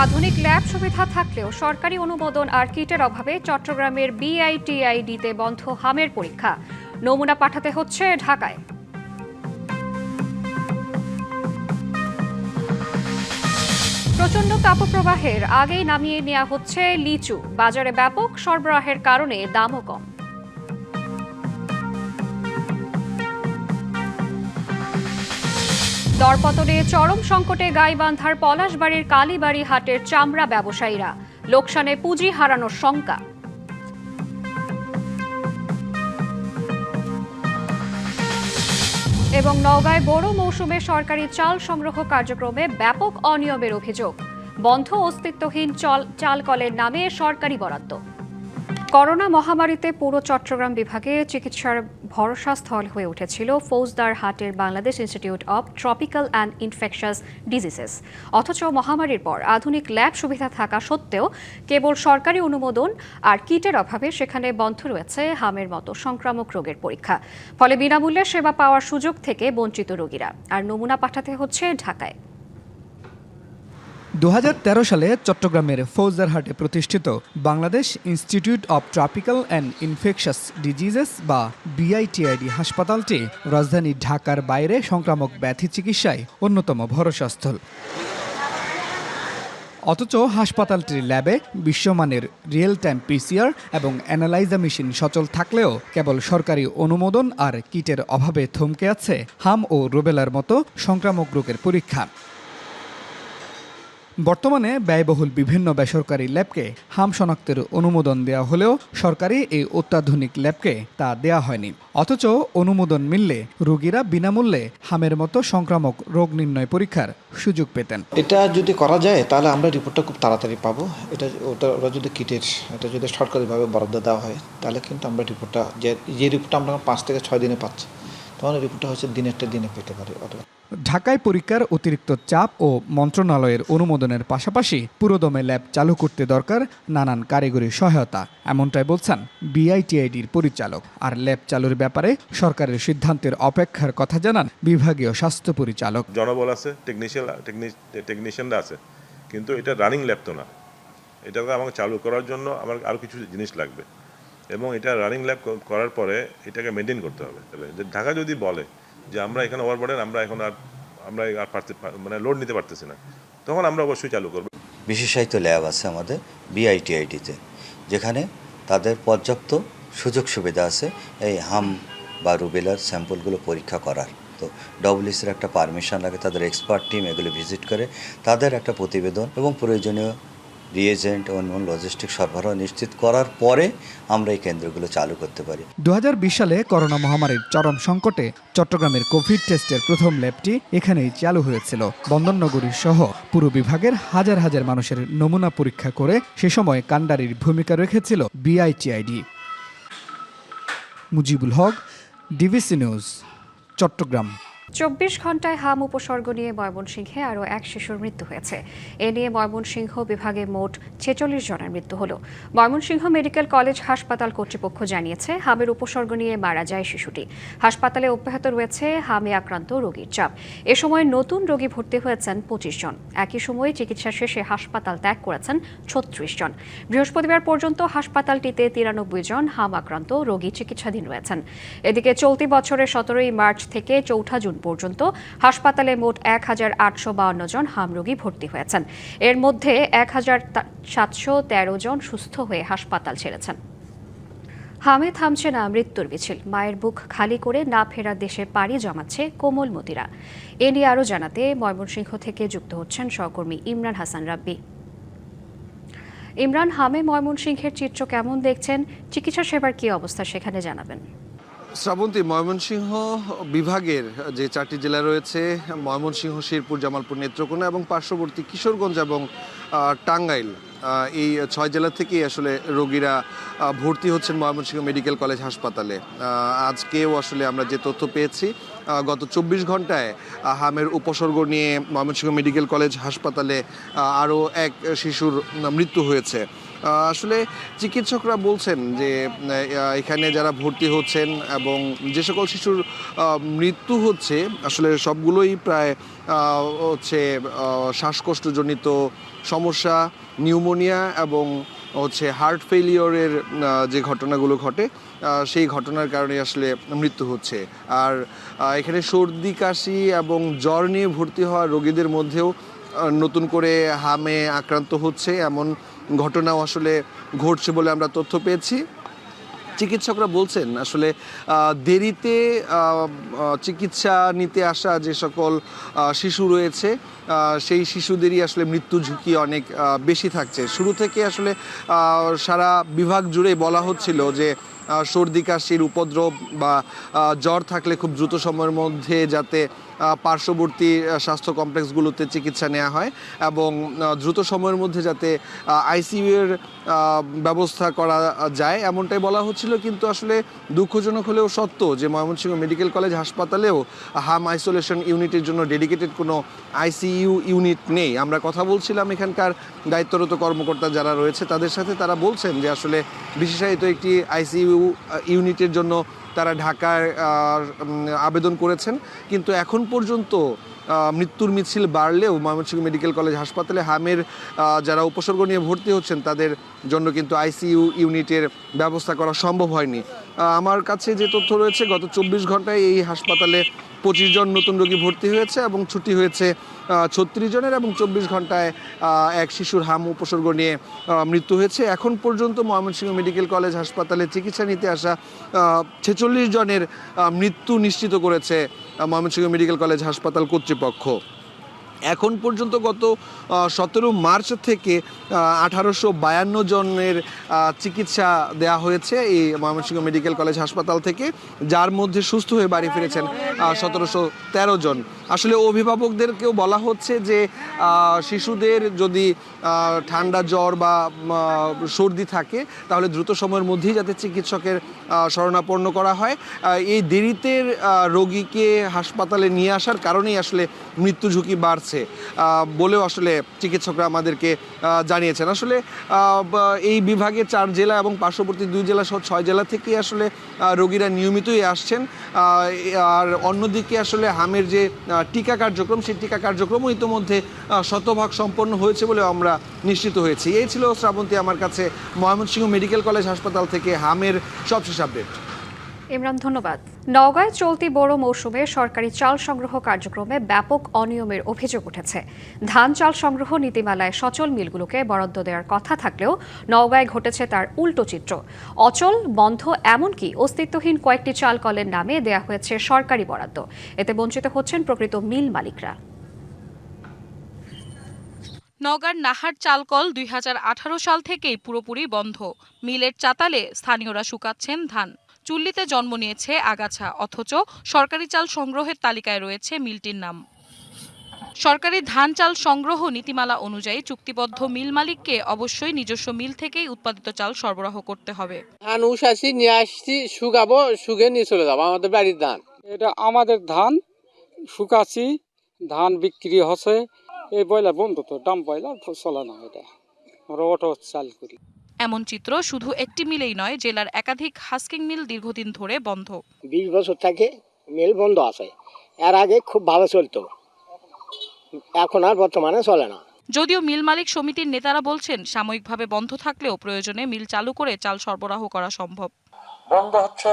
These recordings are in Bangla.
আধুনিক ল্যাব সুবিধা থাকলেও সরকারি অনুমোদন আর কিটের অভাবে চট্টগ্রামের বিআইটিআইডিতে বন্ধ হামের পরীক্ষা। নমুনা পাঠাতে হচ্ছে ঢাকায়। প্রচণ্ড তাপপ্রবাহের আগেই নামিয়ে নেওয়া হচ্ছে লিচু। বাজারে ব্যাপক সরবরাহের কারণে দামও কম। দরপতনে চরম সংকটে গাইবান্ধার পলাশবাড়ির কালীবাড়ি হাটের চামড়া ব্যবসায়ীরা। লোকসানে পুঁজি হারানোর শঙ্কা। এবং নওগাঁয় বোরো মৌসুমে সরকারি চাল সংগ্রহ কার্যক্রমে ব্যাপক অনিয়মের অভিযোগ। বন্ধ অস্তিত্বহীন চাল কলের নামে সরকারি বরাদ্দ। করোনা মহামারীতে পুরো চট্টগ্রাম বিভাগে চিকিৎসার ভরসাস্থল হয়ে উঠেছিল ফৌজদারহাটের Bangladesh institute of tropical and infectious diseases. অথচ মহামারীর পর আধুনিক ল্যাব সুবিধা থাকা সত্ত্বেও কেবল সরকারি অনুমোদন আর কিটের অভাবে সেখানে বন্ধ রয়েছে হামের মতো সংক্রামক রোগের পরীক্ষা। ফলে বিনামূল্যে সেবা পাওয়ার সুযোগ থেকে বঞ্চিত রোগীরা। আর নমুনা পাঠাতে হচ্ছে ঢাকায়। 2013 সালে চট্টগ্রামের ফৌজদারহাটে প্রতিষ্ঠিত Bangladesh institute of tropical and infectious diseases বা বিআইটিআইডি হাসপাতালটি রাজধানী ঢাকার বাইরে সংক্রামক ব্যাধি চিকিৎসায় অন্যতম ভরসাস্থল। অথচ হাসপাতালটির ল্যাবে বিশ্বমানের রিয়েল টাইম পিসিআর এবং অ্যানালাইজার মেশিন সচল থাকলেও কেবল সরকারি অনুমোদন আর কিটের অভাবে থমকে আছে হাম ও রুবেলার মতো সংক্রামক রোগের পরীক্ষা। বর্তমানে ব্যয়বহুল বিভিন্ন বেসরকারি ল্যাবকে হাম শনাক্তের অনুমোদন দেওয়া হলেও সরকারি এই অত্যাধুনিক ল্যাবকে তা দেওয়া হয়নি। অথচ অনুমোদন মিললে রোগীরা বিনামূল্যে হামের মতো সংক্রামক রোগ নির্ণয় পরীক্ষার সুযোগ পেতেন। এটা যদি করা যায় তাহলে আমরা রিপোর্টটা খুব তাড়াতাড়ি পাবো। ওরা যদি কিটের এটা যদি সরকারিভাবে বরাদ্দ দেওয়া হয় তাহলে কিন্তু আমরা রিপোর্টটা যে রিপোর্টটা আমরা 5 থেকে 6 দিনে পাচ্ছি, তখন রিপোর্টটা হচ্ছে দিনেরটা দিনে পেতে পারি। ঢাকায় পরীক্ষার অতিরিক্ত চাপ ও মন্ত্রণালয়ের অনুমোদনের পাশাপাশি পুরোদমে ল্যাব চালু করতে দরকার নানান কারিগরি সহায়তা, এমনটাই বলছেন বিআইটিআইডির পরিচালক। আর ল্যাব চালুর ব্যাপারে সরকারের সিদ্ধান্তের অপেক্ষার কথা জানান বিভাগীয় স্বাস্থ্য পরিচালক। জনবল আছে, টেকনিশিয়ানরা আছে, কিন্তু এটা রানিং ল্যাব তো না। এটাকে আমাকে চালু করার জন্য আমার আরও কিছু জিনিস লাগবে এবং এটা রানিং ল্যাব করার পরে এটাকে মেনটেন করতে হবে। ঢাকা যদি বলে যে আমরা এখানে ওভারবার্ডেন, আমরা লোড নিতে পারতেছি না, তখন আমরা অবশ্যই চালু করব। বিশেষায়িত ল্যাব আছে আমাদের বিআইটিআইডিতে, যেখানে তাদের পর্যাপ্ত সুযোগ সুবিধা আছে এই হাম বা রুবেলার স্যাম্পলগুলো পরীক্ষা করার। তো ডব্লিউসির একটা পারমিশন লাগে, তাদের এক্সপার্ট টিম এগুলো ভিজিট করে, তাদের একটা প্রতিবেদন এবং প্রয়োজনীয় রিয়েজেন্ট ও লজিস্টিক সরবরাহ নিশ্চিত করার পরে আমরা এই কেন্দ্রগুলো চালু করতে পারি। 2020 সালে করোনা মহামারীর চরম সংকটে চট্টগ্রামের কোভিড টেস্টের প্রথম ল্যাবটি এখানেই চালু হয়েছিল। বন্দরনগরী সহ পুরো বিভাগের হাজার হাজার মানুষের নমুনা পরীক্ষা করে সে সময় কাণ্ডারির ভূমিকা রেখেছিল BITID. Mujibul Haque, DBC news, Chittagong. 24 ঘন্টায় হাম উপসর্গ নিয়ে ময়মনসিংহে আরও এক শিশুর মৃত্যু হয়েছে। এ নিয়ে ময়মনসিংহ বিভাগে মোট 46 জনের মৃত্যু হলো। ময়মনসিংহ মেডিকেল কলেজ হাসপাতাল কর্তৃপক্ষ জানিয়েছে হামের উপসর্গ নিয়ে মারা যায় শিশুটি। হাসপাতালে অব্যাহত রয়েছে হামে আক্রান্ত রোগীর চাপ। এ সময় নতুন রোগী ভর্তি হয়েছেন 25 জন। একই সময়ে চিকিৎসা শেষে হাসপাতাল ত্যাগ করেছেন 36 জন। বৃহস্পতিবার পর্যন্ত হাসপাতালটিতে 93 জন হাম আক্রান্ত রোগী চিকিৎসাধীন রয়েছেন। এদিকে চলতি বছরের 17 মার্চ থেকে 4 জুন পর্যন্ত হাসপাতালে মোট 1852 জন হাম রোগী ভর্তি হয়েছেন। এর মধ্যে 1713 জন সুস্থ হয়ে হাসপাতাল ছেড়েছেন। হামে থামছে না মৃত্যুর মিছিল। মায়ের বুক খালি করে না ফেরা দেশে পাড়ি জমাচ্ছে কোমলমতিরা। এ নিয়ে আরও জানাতে ময়মনসিংহ থেকে যুক্ত হচ্ছেন সহকর্মী ইমরান হাসান রাব্বি। ইমরান, হামে ময়মনসিংহের চিত্র কেমন দেখছেন? চিকিৎসা সেবার কী অবস্থা সেখানে জানাবেন। শ্রাবন্তী, ময়মনসিংহ বিভাগের যে 4টি জেলা রয়েছে, ময়মনসিংহ, শেরপুর, জামালপুর, নেত্রকোনা এবং পার্শ্ববর্তী কিশোরগঞ্জ এবং টাঙ্গাইল, এই 6 জেলা থেকেই আসলে রোগীরা ভর্তি হচ্ছেন ময়মনসিংহ মেডিকেল কলেজ হাসপাতালে। আজকেও আসলে আমরা যে তথ্য পেয়েছি, গত 24 ঘন্টায় হামের উপসর্গ নিয়ে ময়মনসিংহ মেডিকেল কলেজ হাসপাতালে আরও এক শিশুর মৃত্যু হয়েছে। আসলে চিকিৎসকরা বলছেন যে এখানে যারা ভর্তি হচ্ছেন এবং যে সকল শিশুর মৃত্যু হচ্ছে আসলে সবগুলোই প্রায় হচ্ছে শ্বাসকষ্টজনিত সমস্যা, নিউমোনিয়া এবং হচ্ছে হার্ট ফেলিওরের যে ঘটনাগুলো ঘটে সেই ঘটনার কারণে আসলে মৃত্যু হচ্ছে। আর এখানে সর্দি কাশি এবং জ্বর নিয়ে ভর্তি হওয়া রোগীদের মধ্যেও নতুন করে হামে আক্রান্ত হচ্ছে এমন ঘটনাও আসলে ঘটছে বলে আমরা তথ্য পেয়েছি। চিকিৎসকরা বলছেন আসলে দেরিতে চিকিৎসা নিতে আসা যে সকল শিশু রয়েছে সেই শিশুদেরই আসলে মৃত্যু ঝুঁকি অনেক বেশি থাকছে। শুরু থেকে আসলে সারা বিভাগ জুড়ে বলা হচ্ছিল যে সর্দি কাশির উপদ্রব বা জ্বর থাকলে খুব দ্রুত সময়ের মধ্যে যাতে পার্শ্ববর্তী স্বাস্থ্য কমপ্লেক্সগুলোতে চিকিৎসা নেওয়া হয় এবং দ্রুত সময়ের মধ্যে যাতে আইসিইউ এর ব্যবস্থা করা যায় এমনটাই বলা হচ্ছিল। কিন্তু আসলে দুঃখজনক হলেও সত্য যে ময়মনসিংহ মেডিকেল কলেজ হাসপাতালেও হাম আইসোলেশন ইউনিটের জন্য ডেডিকেটেড কোনো আইসিইউ ইউনিট নেই। আমরা কথা বলছিলাম এখানকার দায়িত্বরত কর্মকর্তা যারা রয়েছে তাদের সাথে, তারা বলছেন যে আসলে বিশেষায়িত একটি আইসিইউ ইউনিটের জন্য তারা ঢাকায় আবেদন করেছেন, কিন্তু এখন পর্যন্ত মৃত্যুর মিছিল বাড়লেও ময়মনসিংহ মেডিকেল কলেজ হাসপাতালে হামের যারা উপসর্গ নিয়ে ভর্তি হচ্ছেন তাদের জন্য কিন্তু আইসিইউ ইউনিটের ব্যবস্থা করা সম্ভব হয়নি। আমার কাছে যে তথ্য রয়েছে গত 24 ঘন্টায় এই হাসপাতালে 25 জন নতুন রোগী ভর্তি হয়েছে এবং ছুটি হয়েছে 36 জনের এবং 24 ঘন্টায় এক শিশুর হাম উপসর্গ নিয়ে মৃত্যু হয়েছে। এখন পর্যন্ত ময়মনসিংহ মেডিকেল কলেজ হাসপাতালে চিকিৎসা নিতে আসা 46 জনের মৃত্যু নিশ্চিত করেছে ময়মনসিংহ মেডিকেল কলেজ হাসপাতাল কর্তৃপক্ষ। এখন পর্যন্ত গত 17 মার্চ থেকে 1852 জনের চিকিৎসা দেওয়া হয়েছে এই ময়মনসিংহ মেডিকেল কলেজ হাসপাতাল থেকে, যার মধ্যে সুস্থ হয়ে বাড়ি ফিরেছেন 1713 জন। আসলে অভিভাবকদেরকেও বলা হচ্ছে যে শিশুদের যদি ঠান্ডা জ্বর বা সর্দি থাকে তাহলে দ্রুত সময়ের মধ্যেই যাতে চিকিৎসকের শরণাপন্ন করা হয়। এই দেরিতে রোগীকে হাসপাতালে নিয়ে আসার কারণেই আসলে মৃত্যু ঝুঁকি বাড়ছে বলেও আসলে চিকিৎসকরা আমাদেরকে জানিয়েছেন। আসলে এই বিভাগে 4 জেলা এবং পার্শ্ববর্তী 2 জেলা সহ 6 জেলা থেকে আসলে রোগীরা নিয়মিতই আসছেন। আর অন্যদিকে আসলে হামের যে টিকা কার্যক্রম সেই টিকা কার্যক্রমও ইতিমধ্যে শতভাগ সম্পন্ন হয়েছে বলে আমরা নিশ্চিত হয়েছি। এই ছিল শ্রাবন্তী আমার কাছে ময়মনসিংহ মেডিকেল কলেজ হাসপাতাল থেকে হামের সবশেষ আপডেট। ইমরান, ধন্যবাদ। নওগাঁয় চলতি বোরো মৌসুমে সরকারি চাল সংগ্রহ কার্যক্রমে ব্যাপক অনিয়মের অভিযোগ উঠেছে। ধান চাল সংগ্রহ নীতিমালায় সচল মিলগুলোকে বরাদ্দ দেওয়ার কথা থাকলেও নওগাঁয় ঘটেছে তার উল্টো চিত্র। অচল, বন্ধ, এমনকি অস্তিত্বহীন কয়েকটি চাল কলের নামে দেয়া হয়েছে সরকারি বরাদ্দ। এতে বঞ্চিত হচ্ছেন প্রকৃত মিল মালিকরা। নওগাঁর নাহার চালকল 2018 সাল থেকেই পুরোপুরি বন্ধ। মিলের চাতালে স্থানীয়রা শুকাচ্ছেন ধান। চুল্লিতে জন্ম নিয়েছে আগাছা, অথচ সরকারি চাল সংগ্রহের তালিকায় রয়েছে মিলটির নাম। সরকারি ধান চাল সংগ্রহ নীতিমালা অনুযায়ী চুক্তিবদ্ধ মিল মালিককে অবশ্যই নিজস্ব মিল থেকেই উৎপাদিত চাল সরবরাহ করতে হবে। ধান উষাছি নিয়ে আসছি, শুকাবো, শুকে নিয়ে চলে যাবো আমাদের বাড়ির ধান। এটা আমাদের ধান, শুকাচ্ছি, ধান বিক্রি হচ্ছে। এই বয়লা বন্ধ তো, দাম বয়লা চলে না, এটা আমরা অটো চাল করি। এমন চিত্র শুধু একটি মিলেই নয়, জেলার একাধিক হাস্কিং মিল দীর্ঘদিন ধরে বন্ধ। 20 বছর থেকে মিল বন্ধ আছে। এর আগে খুব ভালো চলতো, এখন আর বর্তমানে চলে না। যদিও মিল মালিক সমিতির নেতারা বলছেন সাময়িকভাবে বন্ধ থাকলেও প্রয়োজনে মিল চালু করে চাল সরবরাহ করা সম্ভব। বন্ধ হচ্ছে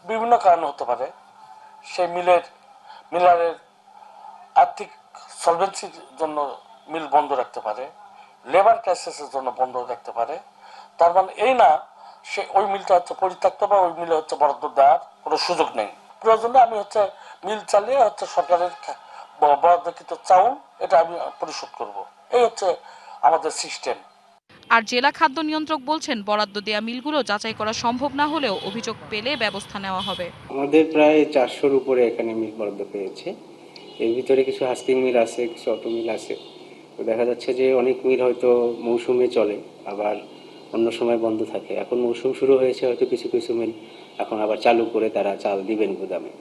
বিভিন্ন কারণে হতে পারে। সেই মিলারের আর্থিক সলভেন্সির জন্য মিল বন্ধ রাখতে পারে, লেবার ক্রাইসিসের জন্য বন্ধ রাখতে পারে। তার মানে এই না সে ওই মিলটা হচ্ছে পরিত্যক্ত বা ওই মিলে হচ্ছে বরাদ্দ দেওয়ার কোনো সুযোগ নেই। প্রয়োজনে আমি হচ্ছে মিল চালিয়ে হচ্ছে সরকারের বরাদ্দকৃত চাউল এটা আমি পরিশোধ করব। এই হচ্ছে আমাদের সিস্টেম। আর জেলা খাদ্য নিয়ন্ত্রক বলছেন বরাদ্দ দেয়া মিলগুলো যাচাই করা সম্ভব না হলেও অভিযোগ পেলে ব্যবস্থা নেওয়া হবে। আমাদের প্রায় 400-র উপরে এখানে মিল বরাদ্দ পেয়েছে। এর ভিতরে কিছু হাস্কিং মিল আছে, কিছু অটো মিল আছে। তো দেখা যাচ্ছে যে অনেক মিল হয়তো মৌসুমে চলে, আবার অন্য সময় বন্ধ থাকে। এখন মৌসুম শুরু হয়েছে, হয়তো কিছু কিছু মিল এখন আবার চালু করে তারা চাল দিবেন গুদামে।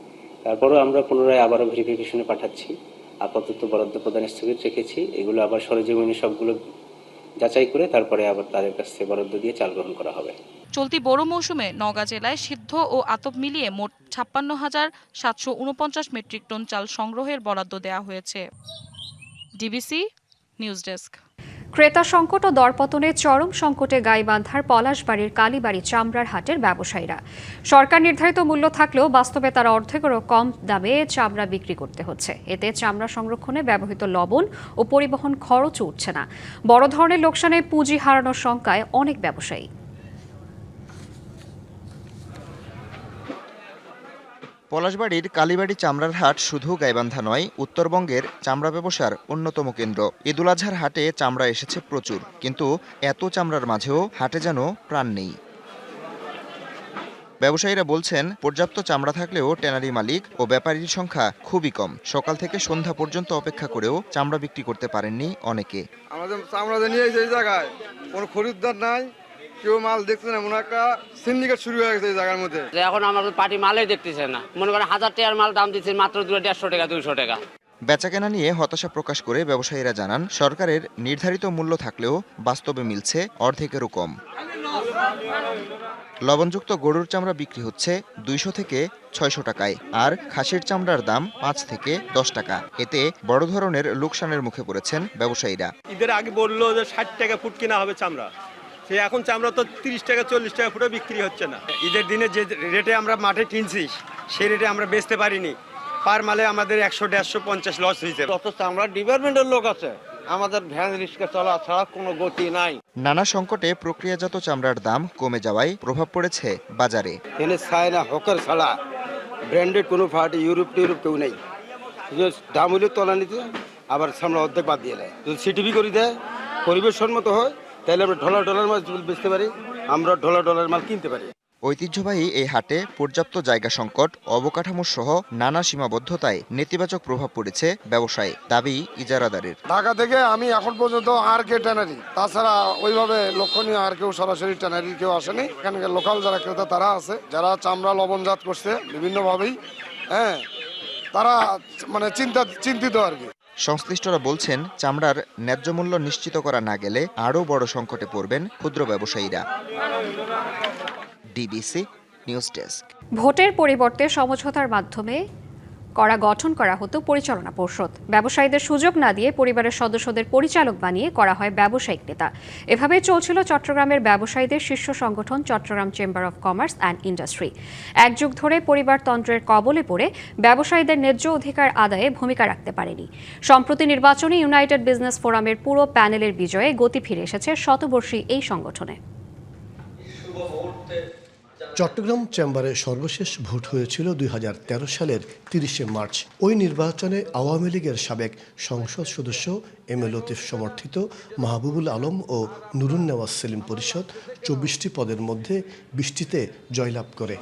তারপরেও আমরা পুনরায় আবারও ভেরিফিকেশনে পাঠাচ্ছি। আপাতত বরাদ্দ প্রদান স্থগিত রেখেছি। এগুলো আবার সরেজমিনে সবগুলো যাচাই করে তারপরে আবার তাদের কাছ থেকে বরাদ্দ দিয়ে চাল গ্রহণ করা হবে। চলতি বোরো মৌসুমে নওগাঁ জেলায় সিদ্ধ ও আতপ মিলিয়ে মোট 56,749 মেট্রিক টন চাল সংগ্রহের বরাদ্দ দেওয়া হয়েছে। DBC news desk. ক্রেতা সংকট ও দরপতনে চরম সংকটে গাইবান্ধার পলাশবাড়ির কালীবাড়ি চামড়ার হাটের ব্যবসায়ীরা। সরকার নির্ধারিত মূল্য থাকলেও বাস্তবে তারা অর্ধেকেরও কম দামে চামড়া বিক্রি করতে হচ্ছে। এতে চামড়া সংরক্ষণে ব্যবহৃত লবণ ও পরিবহন খরচও উঠছে না। বড় ধরনের লোকসানে পুঁজি হারানোর শঙ্কায় অনেক ব্যবসায়ী। পলাশবাড়ির কালীবাড়ি চামড়ার হাট শুধু গাইবান্ধা নয়, উত্তরবঙ্গের চামড়া ব্যবসার অন্যতম কেন্দ্র। ঈদুল আজহার হাটে চামড়া এসেছে প্রচুর, কিন্তু এত চামড়ার মাঝেও হাটে যেন প্রাণ নেই। ব্যবসায়ীরা বলছেন, পর্যাপ্ত চামড়া থাকলেও ট্যানারি মালিক ও ব্যাপারীর সংখ্যা খুবই কম। সকাল থেকে সন্ধ্যা পর্যন্ত অপেক্ষা করেও চামড়া বিক্রি করতে পারেননি অনেকে। আমাদের চামড়া নিয়ে এই জায়গায় কোনো খরিদ্দার নাই, কেউ মাল দেখছে না, মনে একটা সিন্ডিকেট শুরু হয়ে গেছে এই জায়গার মধ্যে। এখন আমাদের পার্টি মালই দেখতেছে না, মনে করেন 1000 টাকার মাল দাম দিচ্ছে মাত্র 150 টাকা 200 টাকা। বেচাকেনা নিয়ে হতাশা প্রকাশ করে ব্যবসায়ীরা জানান, সরকারের নির্ধারিত মূল্য থাকলেও বাস্তবে মিলছে অর্ধেকেরও কম। লবণযুক্ত গরুর চামড়া বিক্রি হচ্ছে 200 থেকে 600 টাকায়, আর খাসির চামড়ার দাম 5 থেকে 10 টাকা। এতে বড় ধরনের লোকসানের মুখে পড়েছেন ব্যবসায়ীরা। ঈদের আগে বললো যে 60 টাকা ফুট কিনা হবে চামড়া, সে এখন চামড়া তো 30 টাকা 40 টাকা ফুটে বিক্রি হচ্ছে না। ঈদের দিনে যে রেটে আমরা মাঠে কিনছি সেই রেটে আমরা বেচতে পারিনি। পার মালে আমাদের 100-150 লস হয়েছে। যত চামড়া ডিপার্টমেন্টের লোক আছে, আমাদের ভ্যান রিক্সা চলা ছাড়া কোনো গতি নাই। নানা সংকটে প্রক্রিয়াজাত চামড়ার দাম কমে যাওয়ায় প্রভাব পড়েছে বাজারে। এনে চায়না হকার ছাড়া ব্র্যান্ডেড কোনো পার্টি ইউরোপ কেউ নেই। দাম হইলে তলা নিতে, আবার চামড়া অর্ধেক বাদ দিয়ে দেয়। যদি সিটিভি করে দেয়, পরিবেশ সম্মত হয়, তাহলে আমরা ডলার মাল বেচতে পারি, আমরা ডলার মাল কিনতে পারি। ঐতিহ্যবাহী এই হাটে পর্যাপ্ত জায়গা সংকট, অবকাঠামো সহ নানা সীমাবদ্ধতায় নেতিবাচক প্রভাব পড়েছে ব্যবসায়, দাবি ইজারাদারের। ঢাকা থেকে আমি এখন পর্যন্ত আর কে ট্যানারি, তাছাড়া ওইভাবে লক্ষণীয় আর কেউ সরাসরি ট্যানারির কেউ আসেনি। এখানকার লোকাল যারা ক্রেতা তারা আছে, যারা চামড়া লবণজাত করছে বিভিন্নভাবেই, হ্যাঁ, তারা মানে চিন্তিত আর কি। সংশ্লিষ্টরা বলছেন, চামড়ার ন্যায্য মূল্য নিশ্চিত করা না গেলে আরও বড় সংকটে পড়বেন ক্ষুদ্র ব্যবসায়ীরা। DBC news desk. ভোটের পরিবর্তে সমঝোতার মাধ্যমে গঠন করা হতো পরিচালনা পর্ষদ। ব্যবসায়ীদের সুযোগ না দিয়ে পরিবারের সদস্যদের পরিচালক বানিয়ে করা হয় ব্যবসায়িক নেতা। এভাবেই চলছিল চট্টগ্রামের ব্যবসায়ীদের শীর্ষ সংগঠন Chattogram chamber of commerce and industry. এক যুগ ধরে পরিবারতন্ত্রের কবলে পড়ে ব্যবসায়ীদের ন্যায্য অধিকার আদায়ে ভূমিকা রাখতে পারেনি। সম্প্রতি নির্বাচনে ইউনাইটেড বিজনেস ফোরামের পুরো প্যানেলের বিজয়ে গতি ফিরে এসেছে শতবর্ষী এই সংগঠনে। চট্টগ্রাম চেম্বারে সর্বশেষ ভোট হয়েছিল 2013 সালের 30শে মার্চ। ওই নির্বাচনে আওয়ামী লীগের সাবেক সংসদ সদস্য এম এ লতিফ সমর্থিত মাহবুবুল আলম ও নুরুন নেওয়াজ সেলিম পরিষদ 24টি পদের মধ্যে 20টিতে জয়লাভ করে।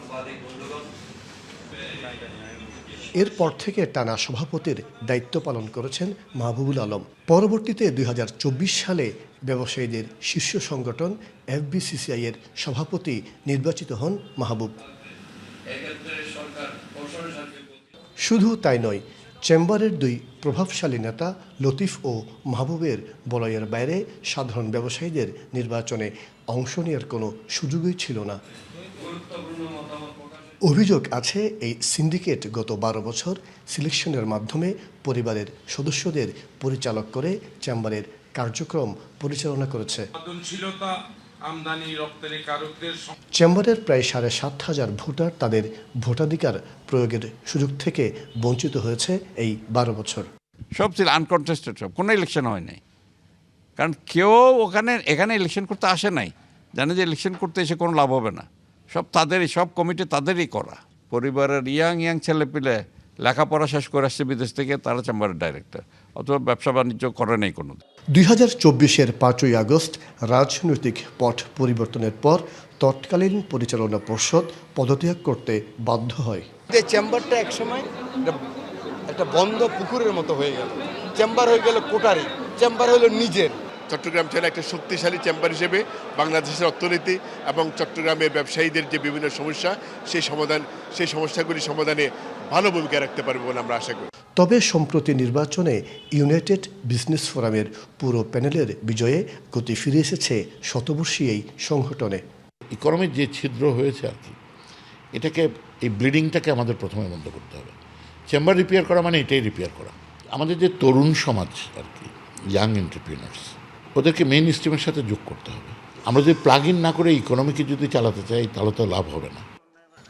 এরপর থেকে টানা সভাপতির দায়িত্ব পালন করেছেন মাহবুবুল আলম। পরবর্তীতে 2024 সালে ব্যবসায়ীদের শীর্ষ সংগঠন FBCCI এর সভাপতি নির্বাচিত হন মাহবুব। শুধু তাই নয়, চেম্বারের দুই প্রভাবশালী নেতা লতিফ ও মাহবুবের বলয়ের বাইরে সাধারণ ব্যবসায়ীদের নির্বাচনে অংশ নেওয়ার কোনো সুযোগই ছিল না। অভিযোগ আছে, এই সিন্ডিকেট গত 12 বছর সিলেকশনের মাধ্যমে পরিবারের সদস্যদের পরিচালক করে চেম্বারের কার্যক্রম পরিচালনা করেছে। চেম্বারের প্রায় 7,500 ভোটার তাদের ভোটাধিকার প্রয়োগের সুযোগ থেকে বঞ্চিত হয়েছে এই 12 বছর। সব ছিল আনকনটেস্টেড, সব কোনো ইলেকশন হয় নাই। কারণ কেউ এখানে ইলেকশন করতে আসে নাই, জানে যে ইলেকশন করতে এসে কোনো লাভ হবে না। সব কমিটি তাদেরই করা। পরিবারের ইয়াং ছেলেপিলে লেখাপড়া শেষ করে আসছে বিদেশ থেকে, তারা চেম্বারের ডাইরেক্টর, অথবা ব্যবসা বাণিজ্য করে নেই কোনো। 2024-এর 5ই আগস্ট রাজনৈতিক পট পরিবর্তনের পর তৎকালীন পরিচালনা পর্ষদ পদত্যাগ করতে বাধ্য হয়। এই চেম্বারটা একসময় একটা বন্ধ পুকুরের মতো হয়ে গেল। চেম্বার হয়ে গেল কোটারি, চেম্বার হলো নিজের। চট্টগ্রাম ছিল একটা শক্তিশালী চেম্বার হিসেবে বাংলাদেশের অর্থনীতি এবং চট্টগ্রামের ব্যবসায়ীদের যে বিভিন্ন সমস্যা, সেই সমস্যাগুলি সমাধানে ভালো ভূমিকা রাখতে পারবে বলে আমরা আশা করি। তবে সম্প্রতি নির্বাচনে ইউনাইটেড বিজনেস ফোরামের পুরো প্যানেলের বিজয়ে গতি ফিরে এসেছে শতবর্ষী এই সংগঠনে। ইকোনমির যে ছিদ্র হয়েছে আর কি, এই ব্লিডিংটাকে আমাদের প্রথমে বন্ধ করতে হবে। চেম্বার রিপেয়ার করা মানে এটাই রিপেয়ার করা। আমাদের যে তরুণ সমাজ আর কি, ইয়াং এন্টারপ্রিনার্স, ওদেরকে মেইন স্ট্রিমের সাথে যোগ করতে হবে। আমরা যদি প্লাগ ইন না করে ইকোনমিকে যদি চালাতে চাই তাহলে তো লাভ হবে না।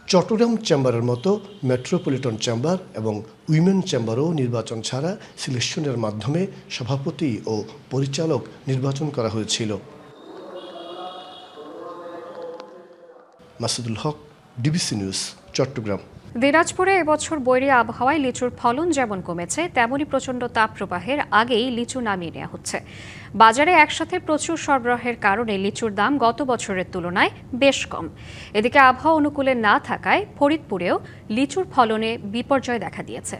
চট্টগ্রাম চেম্বারের মতো মেট্রোপলিটন চেম্বার এবং উইমেন চেম্বারও নির্বাচন ছাড়া সিলেকশনের মাধ্যমে সভাপতি ও পরিচালক নির্বাচন করা হয়েছিল। মাসুদুল হক, ডিবিসি নিউজ, চট্টগ্রাম। দিনাজপুরে এবছর বৈরী আবহাওয়ায় লিচুর ফলন যেমন কমেছে, তেমনি প্রচণ্ড তাপপ্রবাহের আগেই লিচু নামিয়ে নেওয়া হচ্ছে। বাজারে একসাথে প্রচুর সরবরাহের কারণে লিচুর দাম গত বছরের তুলনায় বেশ কম। এদিকে আবহাওয়া অনুকূলে না থাকায় ফরিদপুরেও লিচুর ফলনে বিপর্যয় দেখা দিয়েছে।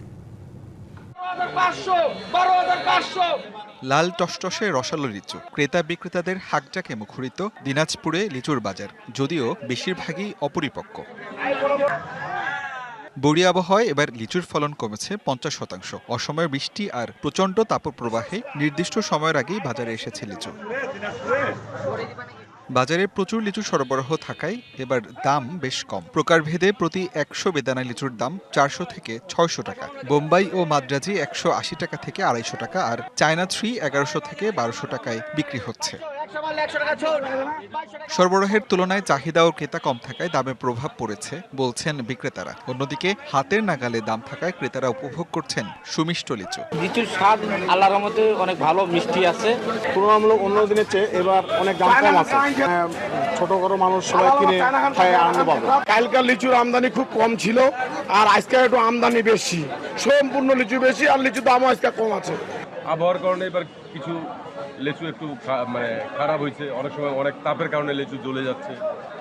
লাল টসটসে রসালো লিচু, ক্রেতা বিক্রেতাদের হাকডাকে মুখরিত দিনাজপুরে লিচুর বাজার, যদিও বেশিরভাগই অপরিপক্ক। বৈরী আবহাওয়ায় এবার লিচুর ফলন কমেছে 50%। অসময়ের বৃষ্টি আর প্রচণ্ড তাপপ্রবাহে নির্দিষ্ট সময়ের আগেই বাজারে এসেছে লিচু। বাজারে প্রচুর লিচু সরবরাহ থাকায় এবার দাম বেশ কম। প্রকারভেদে প্রতি 100 বেদানা লিচুর দাম 400 থেকে 600 টাকা। বোম্বাই ও মাদ্রাজি 180 টাকা থেকে 250 টাকা, আর চায়না 3 1100 থেকে 1200 টাকায় বিক্রি হচ্ছে। সরবরাহের তুলনায় চাহিদা ও ক্রেতা কম থাকায় দামে প্রভাব পড়েছে বলছেন বিক্রেতারা। অন্যদিকে হাতের নাগালে দাম থাকায় ক্রেতারা উপভোগ করছেন সুমিষ্ট লিচু। লিচুর স্বাদ আল্লাহর রহমতে অনেক ভালো, মিষ্টি আছে। তুলনামূলক অন্য দিনের চেয়ে এবার অনেক দাম কম আছে। ছোট বড় মানুষ সবাই কিনে খায় আনন্দ পাবে। কালকার লিচুর আমদানি খুব কম ছিল, আর আজকে একটু আমদানি বেশি। সম্পূর্ণ লিচু বেশি, আর লিচুর দামও আজকে কম আছে। আবহাওয়ার কারণে এবার কিছু লিচু একটু খারাপ হয়েছে, অনেক সময় অনেক তাপের কারণে লিচু জ্বলে যাচ্ছে।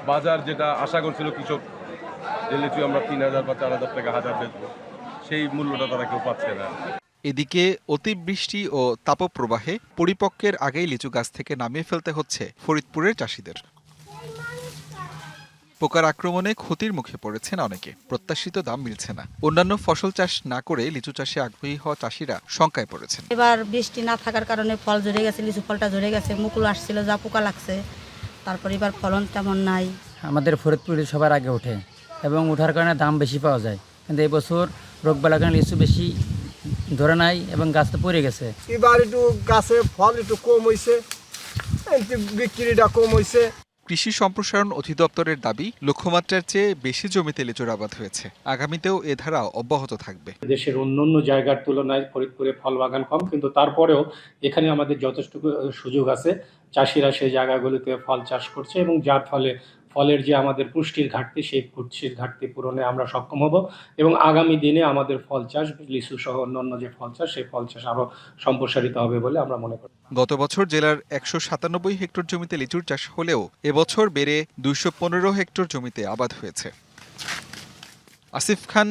বাজার যেটা আশা করছিল কৃষক, যে লিচু আমরা 3000 বা 4000 টাকা হাজার বেচবো, সেই মূল্যটা তারা কেউ পাচ্ছে না। এদিকে অতিবৃষ্টি ও তাপপ্রবাহে পরিপক্কের আগেই লিচু গাছ থেকে নামিয়ে ফেলতে হচ্ছে ফরিদপুরের চাষিদের। পোকার আক্রমণে ক্ষতির মুখে পড়েছেন অনেকে, প্রত্যাশিত দাম মিলছে না। অন্যান্য ফসল চাষ না করে লিচু চাষে আগ্রহী হওয়া চাষিরা শঙ্কায় পড়েছেন। এবার বৃষ্টি না থাকার কারণে ফল ঝরে গেছে, লিচু ফলটা ঝরে গেছে, মুকুল আসছিল, যা পোকা লাগছে। তারপর এবার ফলন তেমন নাই। আমাদের ফরিদপুরে সবার আগে ওঠে এবং ওঠার কারণে দাম বেশি পাওয়া যায়, কিন্তু এই বছর রোগবালার কারণে লিচু বেশি ধরে নাই এবং গাছটা পড়ে গেছে। এবার একটু গাছে ফল একটু কম হয়েছে, বিক্রিটা কম হয়েছে। কৃষি সম্প্রসারণ অধিদপ্তরের দাবি, লক্ষ্যমাত্রার চেয়ে বেশি জমিতে লিচুর আবাদ হয়েছে। আগামীতেও এ ধারা অব্যাহত থাকবে। দেশের অন্যান্য জায়গার তুলনায় ফরিদপুরে ফল বাগান কম, কিন্তু তারপরেও এখানে আমাদের যথেষ্ট সুযোগ আছে। চাষিরা সেই জায়গাগুলোতে ফল চাষ করছে এবং যার ফলে ফলের যে আমাদের পুষ্টির ঘাটতি, সেই পুষ্টির ঘাটতি পূরণে আমরা সক্ষম হব এবং আগামী দিনে আমাদের ফল চাষ, লিচু সহ অন্যান্য যে ফল চাষ, সেই ফল চাষ আরও সম্প্রসারিত হবে বলে আমরা মনে করি। গত বছর জেলার 197 হেক্টর জমিতে লিচুর চাষ হলেও এবছর বেড়ে 215 হেক্টর জমিতে আবাদ হয়েছে। আসিফ খান,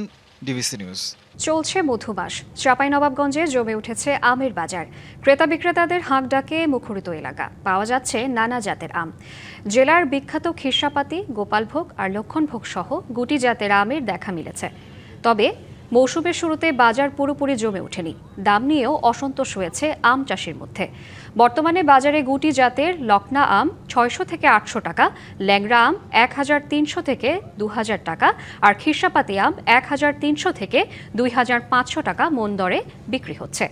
ডিবিসি নিউজ। চলছে মধুমাস। চাঁপাইনবাবগঞ্জে জমে উঠেছে আমের বাজার। ক্রেতা বিক্রেতাদের হাঁকডাকে মুখরিত এলাকা। পাওয়া যাচ্ছে নানা জাতের আম। জেলার বিখ্যাত খিরসাপাতি, গোপালভোগ আর লক্ষণভোগ সহ গুটি জাতের আমের দেখা মিলেছে। তবে মৌসুমের শুরুতে বাজার পুরোপুরি জমে ওঠেনি। দাম নিয়েও অসন্তোষ হয়েছে আম চাষির মধ্যে। বর্তমানে বাজারে গুটি জাতের লকনা আম 600 থেকে 800 টাকা, ল্যাংড়া আম 1300 থেকে 2000 টাকা, আর খিরসাপাতি আম 1300 থেকে 2500 টাকা মন দরে বিক্রি হচ্ছে।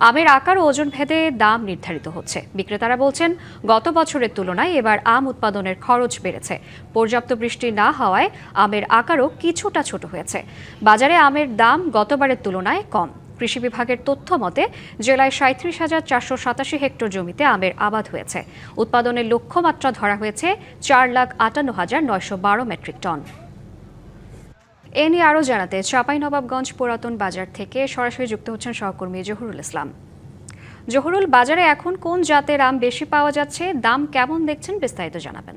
আমের আকার ও ওজন ভেদে দাম নির্ধারিত হচ্ছে। বিক্রেতারা বলছেন, গত বছরের তুলনায় এবার আম উৎপাদনের খরচ বেড়েছে। পর্যাপ্ত বৃষ্টি না হওয়ায় আমের আকারও কিছুটা ছোট হয়েছে। বাজারে আমের দাম গতবারের তুলনায় কম। কৃষি বিভাগের তথ্য মতে জেলায় 37,487 হেক্টর জমিতে আমের আবাদ হয়েছে। উৎপাদনের লক্ষ্যমাত্রা ধরা হয়েছে 4,58,912 মেট্রিক টন। এ নিয়ে আরও জানাতে চাঁপাইনবাবগঞ্জ পুরাতন বাজার থেকে সরাসরি যুক্ত হচ্ছেন সহকর্মী জহুরুল ইসলাম। জহুরুল, বাজারে এখন কোন জাতের আম বেশি পাওয়া যাচ্ছে, দাম কেমন দেখছেন, বিস্তারিত জানাবেন।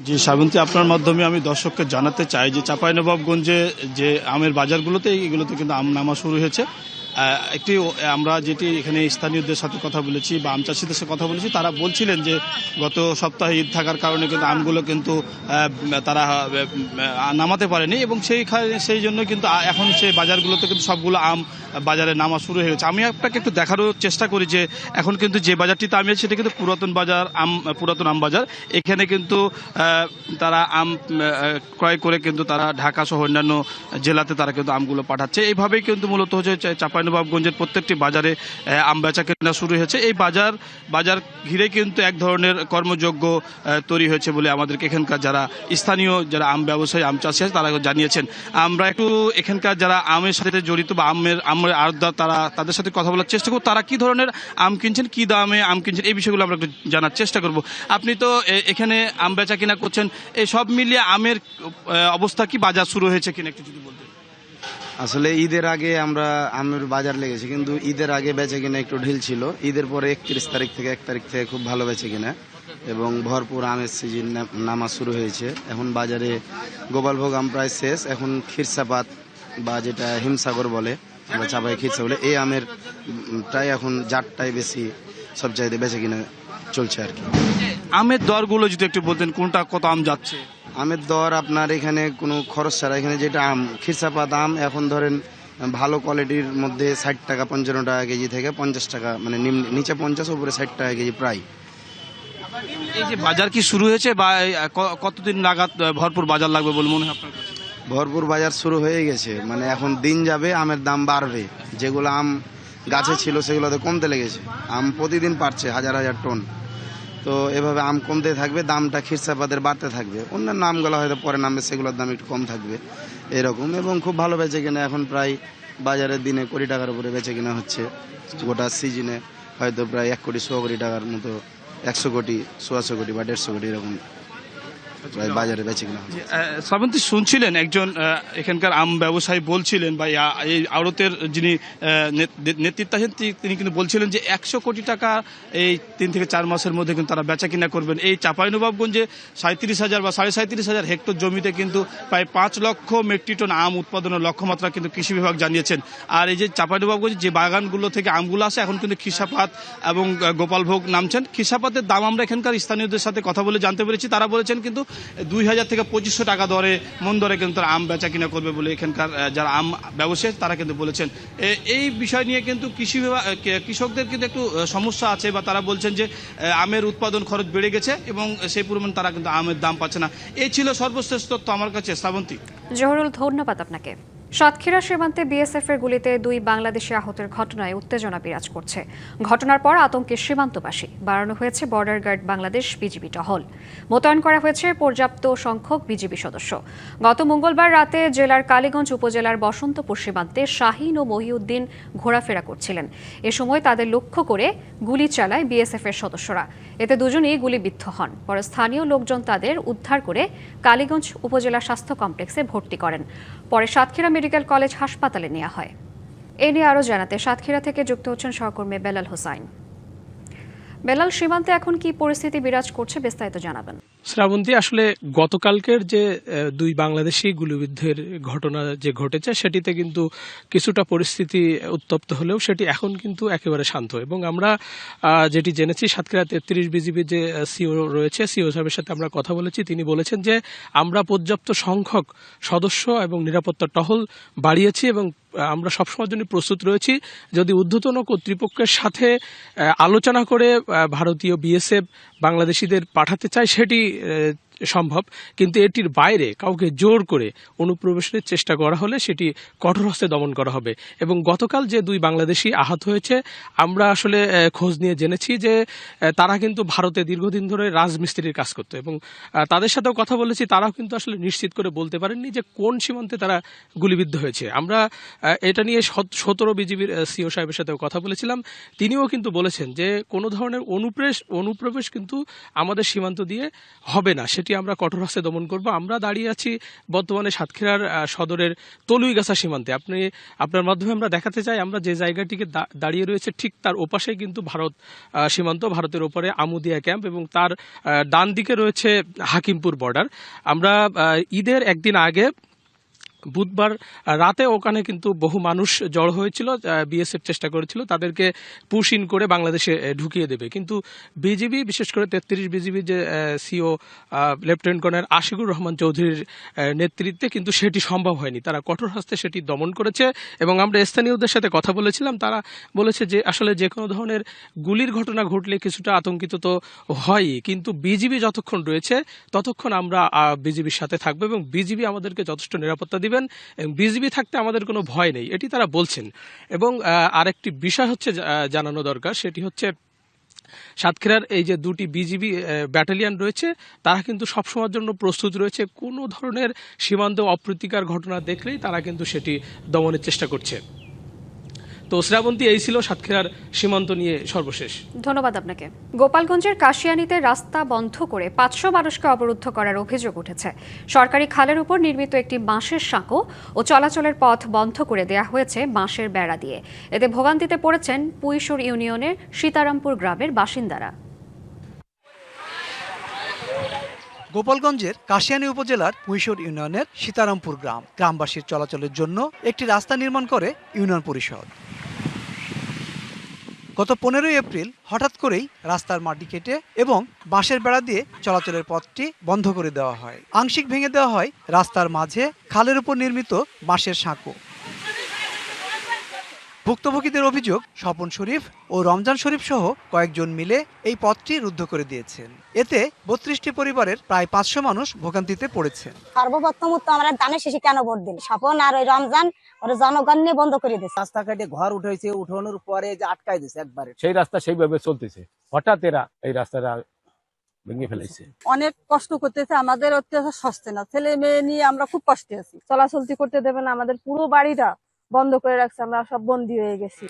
জি শ্রাবন্তী, আপনার মাধ্যমে আমি দর্শককে জানাতে চাই যে চাঁপাইনবাবগঞ্জে যে আমের বাজারগুলোতে এগুলোতে কিন্তু আম নামা শুরু হয়েছে। একটি আমরা যেটি এখানে স্থানীয়দের সাথে কথা বলেছি বা আম চাষিদের সাথে কথা বলেছি, তারা বলছিলেন যে গত সপ্তাহে ঈদ থাকার কারণে কিন্তু আমগুলো কিন্তু তারা নামাতে পারেনি এবং সেই জন্য কিন্তু এখন সেই বাজারগুলোতে কিন্তু সবগুলো আম বাজারে নামা শুরু হয়ে গেছে। আমি আপনাকে একটু দেখারও চেষ্টা করি যে এখন কিন্তু যে বাজারটিতে আমি সেটা কিন্তু পুরাতন আম বাজার। এখানে কিন্তু তারা আম ক্রয় করে কিন্তু তারা ঢাকা সহ অন্যান্য জেলাতে তারা কিন্তু আমগুলো পাঠাচ্ছে। এইভাবেই কিন্তু মূলত হচ্ছে চাঁপাই চাঁপাইনবাবগঞ্জের প্রত্যেকটি বাজারে আম বেচা কেনা শুরু হয়েছে। এই বাজার ঘিরে কিন্তু এক ধরনের কর্মযোগ্য তৈরি হয়েছে বলে আমাদেরকে এখানকার স্থানীয় যারা আম ব্যবসায়ী, আম চাষি আছে তারা জানিয়েছেন। আমরা একটু এখানকার যারা আমের সাথে জড়িত বা আমের আড়তদার তাদের সাথে কথা বলার চেষ্টা করব, তারা কি ধরনের আম কিনছেন, কি দামে আম কিনছেন, এই বিষয়গুলো আমরা একটু জানার চেষ্টা করব। আপনি তো এখানে আম বেচা কিনা করছেন, এই সব মিলিয়ে আমের অবস্থা কি, বাজার শুরু হয়েছে কিনা একটু যদি বলতেন। আসলে ঈদের আগে আমরা আমের বাজার লেগেছে, কিন্তু ঈদের আগে বেচে কিনা একটু ঢিল ছিল। ঈদের পরে 31 তারিখ থেকে 1 তারিখ থেকে খুব ভালো বেচে কিনা এবং ভরপুর আমের সিজন নামা শুরু হয়েছে। এখন বাজারে গোপালভোগ আম প্রায় শেষ, এখন ক্ষীরসাপাত বা যেটা হিমসাগর বলে, আমরা চাপাই ক্ষীরসা বলে, এই আমের টাই এখন জাতটাই বেশি সব চাইতে বেচে কিনা চলছে আর কি। আমের দরগুলো যদি একটু বলতেন, কোনটা কত আম যাচ্ছে? আমের দর আপনার এখানে কোনো খরচ ছাড়া, এখানে যেটা আম ক্ষীরসাপাত আম এখন ধরেন ভালো কোয়ালিটির মধ্যে 60 টাকা 55 টাকা কেজি থেকে 50 টাকা, মানে নিচে 50 উপরে 60 টাকা কেজি প্রায়। এই যে বাজার কি শুরু হয়েছে বা কতদিন নাগাদ ভরপুর বাজার লাগবে বলে মনে হয় আপনার কাছে? ভরপুর বাজার শুরু হয়ে গেছে, মানে এখন দিন যাবে আমের দাম বাড়বে। যেগুলো আম গাছে ছিল সেগুলোতে কমতে লেগেছে। আম প্রতিদিন পারছে হাজার হাজার টন, তো এভাবে আম কমতে থাকবে, দামটা ক্ষীরসাপাতের বাড়তে থাকবে। অন্যান্য আমগুলো হয়তো পরে নামবে, সেগুলোর দাম একটু কম থাকবে এরকম। এবং খুব ভালো বেচে কিনা এখন প্রায় বাজারের দিনে 20 টাকার উপরে বেচে কিনা হচ্ছে। গোটা সিজনে হয়তো প্রায় 1 কোটি 100 কোটি টাকার মতো, 100 কোটি 100 কোটি বা 150 কোটি এরকম বাজারে বেচে কিনা। শ্রাবন্তী, শুনছিলেন একজন এখানকার আম ব্যবসায়ী বলছিলেন বা এই আড়তের যিনি নেতৃত্ব আছেন তিনি কিন্তু বলছিলেন যে 100 কোটি টাকা এই 3 থেকে 4 মাসের মধ্যে কিন্তু তারা বেচা কিনা করবেন। এই চাঁপাইনবাবগঞ্জে 37,000 বা 37,500 হেক্টর জমিতে কিন্তু প্রায় 5 লক্ষ মেট্রিক টন আম উৎপাদনের লক্ষ্যমাত্রা কিন্তু কৃষি বিভাগ জানিয়েছেন। আর এই যে চাঁপাইনবাবগঞ্জে যে বাগানগুলো থেকে আমগুলো আসে, এখন কিন্তু ক্ষীরসাপাত এবং গোপালভোগ নামছেন। ক্ষীরসাপাতের দাম আমরা এখানকার স্থানীয়দের সাথে কথা বলে জানতে পেরেছি, তারা বলেছেন কিন্তু 2000 থেকে 2500 টাকা দরে মন দরে কিন্তু তারা আম বেচা কিনা করবে বলে এখানকার যারা আম ব্যবসায়ী তারা কিন্তু বলেছেন। এই বিষয় নিয়ে কিন্তু কৃষি বিভাগ, কৃষকদের কিন্তু একটু সমস্যা আছে বা তারা বলছেন যে আমের উৎপাদন খরচ বেড়ে গেছে এবং সেই পরিমাণ তারা কিন্তু আমের দাম পাচ্ছে না। এই ছিল সর্বশেষ তথ্য আমার কাছে। শ্রাবন্তী। জহরুল, ধন্যবাদ আপনাকে। সাতক্ষীরা সীমান্তে বিএসএফ এর গুলিতে 2 বাংলাদেশি আহতের ঘটনায় উত্তেজনা বিরাজ করছে। ঘটনার পর আতঙ্কে সীমান্তবাসী, বাড়ানো হয়েছে বর্ডার গার্ড বাংলাদেশ বিজিবি টহল, মোতায়েন করা হয়েছে পর্যাপ্ত সংখ্যক বিজিবি সদস্য। গত মঙ্গলবার রাতে জেলার কালীগঞ্জ উপজেলার বসন্তপুর সীমান্তে শাহিন ও মহিউদ্দিন ঘোরাফেরা করছিলেন। এ সময় তাদের লক্ষ্য করে গুলি চালায় বিএসএফ এর সদস্যরা। এতে দুজনেই গুলিবিদ্ধ হন। পরে স্থানীয় লোকজন তাদের উদ্ধার করে কালীগঞ্জ উপজেলা স্বাস্থ্য কমপ্লেক্সে ভর্তি করেন। পরে সাতক্ষীরা মেডিকেল কলেজ হাসপাতালে নেওয়া হয়। এ নিয়ে আরও জানাতে সাতক্ষীরা থেকে যুক্ত হচ্ছেন সহকর্মী বেলাল হোসাইন। বেলাল, সীমান্তে এখন কি পরিস্থিতি বিরাজ করছে, বিস্তারিত জানাবেন। শ্রাবন্তী, আসলে গতকালকের যে 2 বাংলাদেশি গুলিবিদ্ধের ঘটনা যে ঘটেছে সেটিতে কিন্তু কিছুটা পরিস্থিতি উত্তপ্ত হলেও সেটি এখন কিন্তু একেবারে শান্ত। এবং আমরা যেটি জেনেছি, সাতক্ষীরা 33 বিজিবির যে সিও রয়েছে, সিও সাহেবের সাথে আমরা কথা বলেছি। তিনি বলেছেন যে আমরা পর্যাপ্ত সংখ্যক সদস্য এবং নিরাপত্তা টহল বাড়িয়েছি এবং আমরা সবসময়ের জন্য প্রস্তুত রয়েছি। যদি ঊর্ধ্বতন কর্তৃপক্ষের সাথে আলোচনা করে ভারতীয় বিএসএফ বাংলাদেশিদের পাঠাতে চায় সেটি সম্ভব, কিন্তু এটির বাইরে কাউকে জোর করে অনুপ্রবেশের চেষ্টা করা হলে সেটি কঠোর হস্তে দমন করা হবে। এবং গতকাল যে 2 বাংলাদেশি আহত হয়েছে, আমরা আসলে খোঁজ নিয়ে জেনেছি যে তারা কিন্তু ভারতে দীর্ঘদিন ধরে রাজমিস্ত্রির কাজ করতো এবং তাদের সাথেও কথা বলেছি, তারাও কিন্তু আসলে নিশ্চিত করে বলতে পারেননি যে কোন সীমান্তে তারা গুলিবিদ্ধ হয়েছে। আমরা এটা নিয়ে 17 বিজিবির সিও সাহেবের সাথেও কথা বলেছিলাম। তিনিও কিন্তু বলেছেন যে কোনো ধরনের অনুপ্রবেশ কিন্তু আমাদের সীমান্ত দিয়ে হবে না, সেটি আমরা কঠোর হস্তে দমন করব। আমরা দাঁড়িয়ে আছি বর্তমানে সাতক্ষীরার সদরের তলুইগাছা সীমান্তে। আপনার মাধ্যমে আমরা দেখাতে চাই, আমরা যে জায়গাটিকে দাঁড়িয়ে রয়েছে ঠিক তার ওপাশেই কিন্তু ভারত সীমান্ত, ভারতের ওপারে আমুদিয়া ক্যাম্প এবং তার ডান দিকে রয়েছে হাকিমপুর বর্ডার। আমরা ঈদের একদিন আগে বুধবার রাতে ওখানে কিন্তু বহু মানুষ জড়ো হয়েছিল। বিএসএফ চেষ্টা করেছিল তাদেরকে পুশ ইন করে বাংলাদেশে ঢুকিয়ে দেবে, কিন্তু বিজিবি, বিশেষ করে 33 বিজিবি যে CO lieutenant colonel Ashiqur Rahman চৌধুরীর নেতৃত্বে কিন্তু সেটি সম্ভব হয়নি। তারা কঠোর হস্তে সেটি দমন করেছে এবং আমরা স্থানীয়দের সাথে কথা বলেছিলাম, তারা বলেছে যে আসলে যে কোনো ধরনের গুলির ঘটনা ঘটলে কিছুটা আতঙ্কিত তো হয়ই, কিন্তু বিজিবি যতক্ষণ রয়েছে ততক্ষণ আমরা বিজিবির সাথে থাকবো এবং বিজিবি আমাদেরকে যথেষ্ট নিরাপত্তা দিবে। দিবেন, বিজিবি থাকতে আমাদের কোনো ভয় নেই, এটি তারা বলছেন। এবং আরেকটি বিষয় হচ্ছে জানানো দরকার, সেটি হচ্ছে সাতক্ষীরার এই যে 2টি বিজিবি ব্যাটালিয়ন রয়েছে, তারা কিন্তু সবসময়ের জন্য প্রস্তুত রয়েছে। কোনো ধরনের সীমান্ত অপ্রীতিকর ঘটনা দেখলেই তারা কিন্তু সেটি দমনের চেষ্টা করছে। তো শ্রাবন্তী, এই ছিল সাতক্ষীরার সীমান্ত নিয়ে সর্বশেষ। ধন্যবাদ আপনাকে। গোপালগঞ্জের কাশিয়ানীতে রাস্তা বন্ধ করে 500 মানুষকে অবরুদ্ধ করার অভিযোগ উঠেছে। সরকারি খালের উপর নির্মিত একটি বাঁশের সাঁকো ও চলাচলের পথ বন্ধ করে দেয়া হয়েছে বাঁশের বেড়া দিয়ে। এতে ভোগান্তিতে পড়েছেন পুইশোর ইউনিয়নের সীতারামপুর গ্রামের বাসিন্দারা। গোপালগঞ্জের কাশিয়ানী উপজেলার পুইশোর ইউনিয়নের সীতারামপুর গ্রামবাসীর চলাচলের জন্য একটি রাস্তা নির্মাণ করে ইউনিয়ন পরিষদ। গত 15 এপ্রিল হঠাৎ করেই রাস্তার মাটি কেটে এবং বাঁশের বেড়া দিয়ে চলাচলের পথটি বন্ধ করে দেওয়া হয়। আংশিক ভেঙে দেওয়া হয় রাস্তার মাঝে খালের উপর নির্মিত বাঁশের সাঁকো। ভুক্তভোগীদের অভিযোগ, স্বপন শরীফ ও রমজান শরীফ সহ কয়েকজন মিলে এই পথটি রুদ্ধ করে দিয়েছেন। এতে 32টি পরিবারের প্রায় 500 মানুষ ভোগান্তিতে পড়েছেন। সর্বপ্রথমত আমরা দানের শেষে কেন ভোট দিল? স্বপন আর ওই রমজান ওরা জনগণ নিয়ে বন্ধ করে দিয়েছে। রাস্তাঘাটে ঘর উঠেছে, উঠানোর পরে যে আটকাই দিয়েছে একবারে। সেই রাস্তা সেইভাবে চলতেছে, হঠাৎ এরা এই রাস্তাটা ভেঙে ফেলেছে। অনেক কষ্ট করতেছে, আমাদের অত্যাচার সস্তে না, ছেলে মেয়ে নিয়ে আমরা খুব কষ্টে আছি। চলাচলতি করতে দেবে না, আমাদের পুরো বাড়িটা বন্ধ করে রাখছে, আমরা সব বন্দী হয়ে গেছি।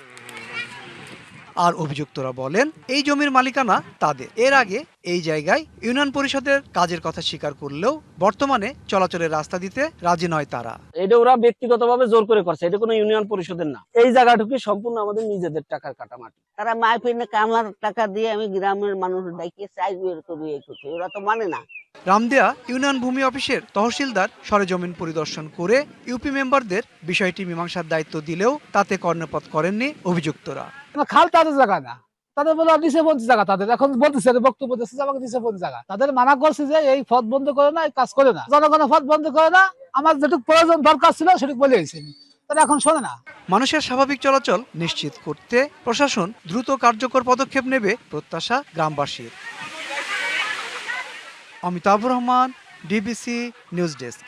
আর অভিযুক্তরা বলেন এই জমির মালিকানা তাদের। এর আগে এই জায়গায় ইউনিয়ন পরিষদের কাজের কথা স্বীকার করলেও বর্তমানে চলাচলের রাস্তা দিতে রাজি নয় তারা। এটা ওরা ব্যক্তিগতভাবে জোর করে করছে, এটা কোনো ইউনিয়ন পরিষদের না। এই জায়গাটুকু সম্পূর্ণ আমাদের নিজেদের টাকার কাটা মাটি। তারা মাইফিনে কামার টাকা দিয়ে আমি গ্রামের মানুষ ডাইকে চাই বের করি, এই করছে, ওরা তো মানে না। রামদিয়া ইউনিয়ন ভূমি অফিসের তহসিলদার সরেজমিন পরিদর্শন করে ইউপি মেম্বারদের বিষয়টি মীমাংসার দায়িত্ব দিলেও তাতে কর্ণপাত করেননি অভিযুক্তরা। খাল তাদের জায়গা না, তাদের বলে নিচে বন্ধ জায়গা, তাদের এখন বলতেছে বক্তব্য দিচ্ছে আমাকে নিচে বন্ধ জায়গা। তাদের মানা করছে যে এই পথ বন্ধ করে না, এই কাজ করে না, জনগণের পথ বন্ধ করে না, আমার যেটুকু প্রয়োজন দরকার ছিল সেটুকু বলে গেছে, তারা এখন শোনে না। মানুষের স্বাভাবিক চলাচল নিশ্চিত করতে প্রশাসন দ্রুত কার্যকর পদক্ষেপ নেবে প্রত্যাশা গ্রামবাসীর। Amitabh Rahman, DBC news desk.